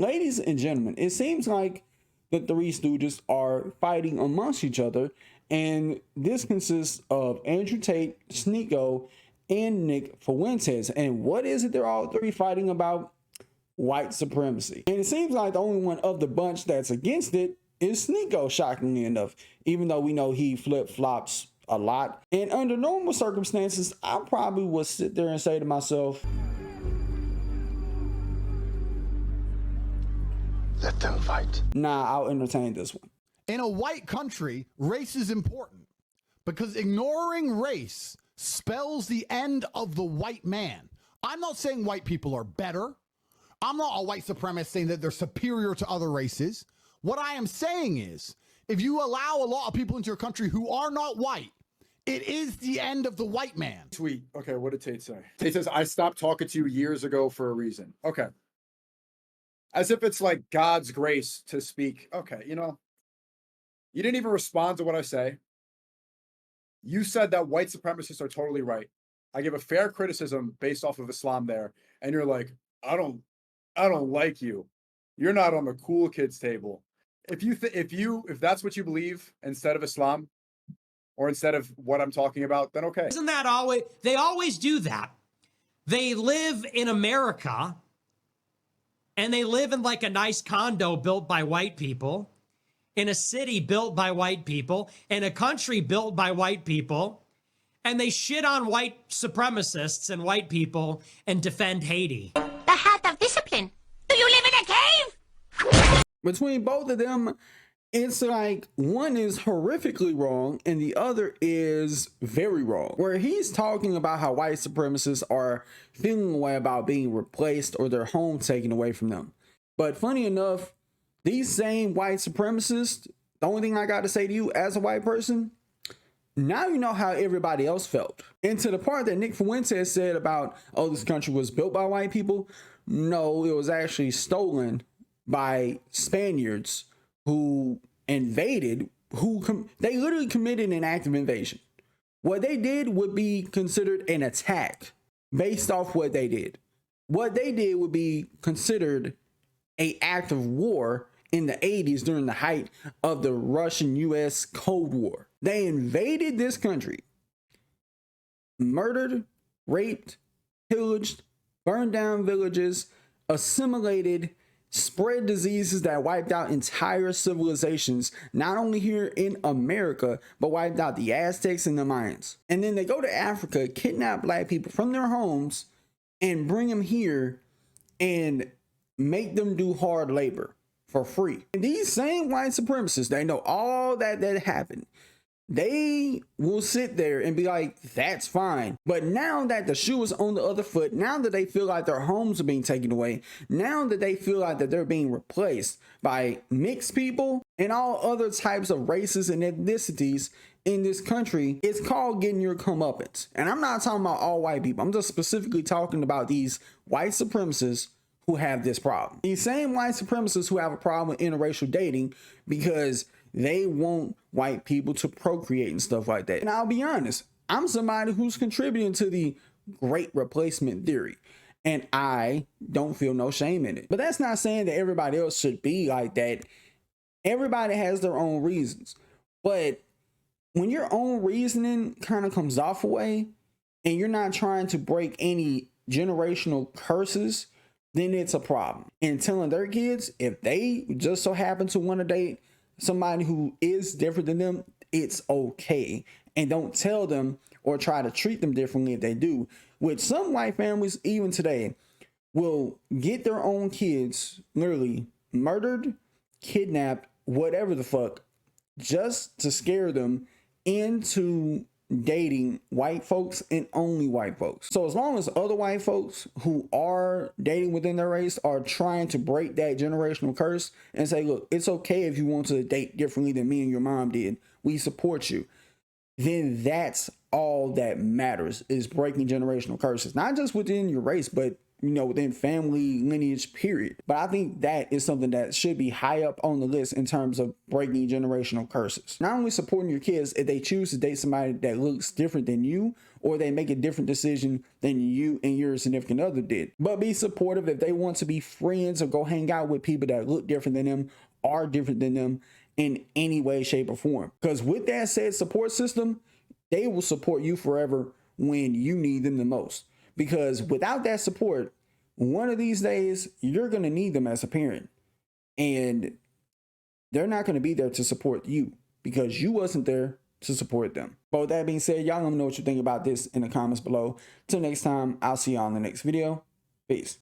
Ladies and gentlemen, it seems like the Three Stooges are fighting amongst each other, and this consists of Andrew Tate, Sneako, and Nick Fuentes. And what is it they're all three fighting about? White supremacy. And it seems like the only one of the bunch that's against it is Sneako, shockingly enough, even though we know he flip-flops a lot. And under normal circumstances, I probably would sit there and say to myself, let them fight. Nah, I'll entertain this one. In a white country, race is important because ignoring race spells the end of the white man. I'm not saying white people are better. I'm not a white supremacist saying that they're superior to other races. What I am saying is, if you allow a lot of people into your country who are not white, it is the end of the white man. Tweet. Okay, what did Tate say? Tate says, I stopped talking to you years ago for a reason. Okay. As if it's like God's grace to speak. Okay, you know, you didn't even respond to what I say. You said that white supremacists are totally right. I give a fair criticism based off of Islam there. And you're like, I don't like you. You're not on the cool kids table. If that's what you believe instead of Islam or instead of what I'm talking about, then okay. Isn't that always, they always do that. They live in America and they live in like a nice condo built by white people, in a city built by white people, in a country built by white people, and they shit on white supremacists and white people and defend Haiti. The heart of discipline. Do you live in a cave? Between both of them, it's like one is horrifically wrong and the other is very wrong. Where he's talking about how white supremacists are feeling away about being replaced or their home taken away from them. But funny enough, these same white supremacists, the only thing I got to say to you as a white person, now you know how everybody else felt. And to the part that Nick Fuentes said about, oh, this country was built by white people. No, it was actually stolen by Spaniards who invaded, they literally committed an act of invasion. What they did would be considered an attack based off what they did. What they did would be considered an act of war in the 80s during the height of the Russian-US Cold War. They invaded this country, murdered, raped, pillaged, burned down villages, assimilated, spread diseases that wiped out entire civilizations, not only here in America, but wiped out the Aztecs and the Mayans. And then they go to Africa, kidnap black people from their homes, and bring them here and make them do hard labor for free. And these same white supremacists, they know all that happened. They will sit there and be like, that's fine. But now that the shoe is on the other foot, now that they feel like their homes are being taken away, now that they feel like that they're being replaced by mixed people and all other types of races and ethnicities in this country, it's called getting your comeuppance. And I'm not talking about all white people. I'm just specifically talking about these white supremacists who have this problem. These same white supremacists who have a problem with interracial dating because they want white people to procreate and stuff like that. And I'll be honest, I'm somebody who's contributing to the great replacement theory, and I don't feel no shame in it. But that's not saying that everybody else should be like that. Everybody has their own reasons. But when your own reasoning kind of comes off away and you're not trying to break any generational curses, then it's a problem. And telling their kids, if they just so happen to want to date somebody who is different than them, it's okay. And don't tell them or try to treat them differently if they do. Which some white families, even today, will get their own kids literally murdered, kidnapped, whatever the fuck, just to scare them into dating white folks and only white folks. So as long as other white folks who are dating within their race are trying to break that generational curse and say, look, it's okay if you want to date differently than me and your mom did, we support you, then that's all that matters, is breaking generational curses, not just within your race, but within family lineage, period. But I think that is something that should be high up on the list in terms of breaking generational curses. Not only supporting your kids if they choose to date somebody that looks different than you, or they make a different decision than you and your significant other did, but be supportive if they want to be friends or go hang out with people that look different than them, are different than them in any way, shape, or form. Because with that said support system, they will support you forever when you need them the most. Because without that support, one of these days, you're going to need them as a parent. And they're not going to be there to support you because you wasn't there to support them. But with that being said, y'all let me know what you think about this in the comments below. Till next time, I'll see y'all in the next video. Peace.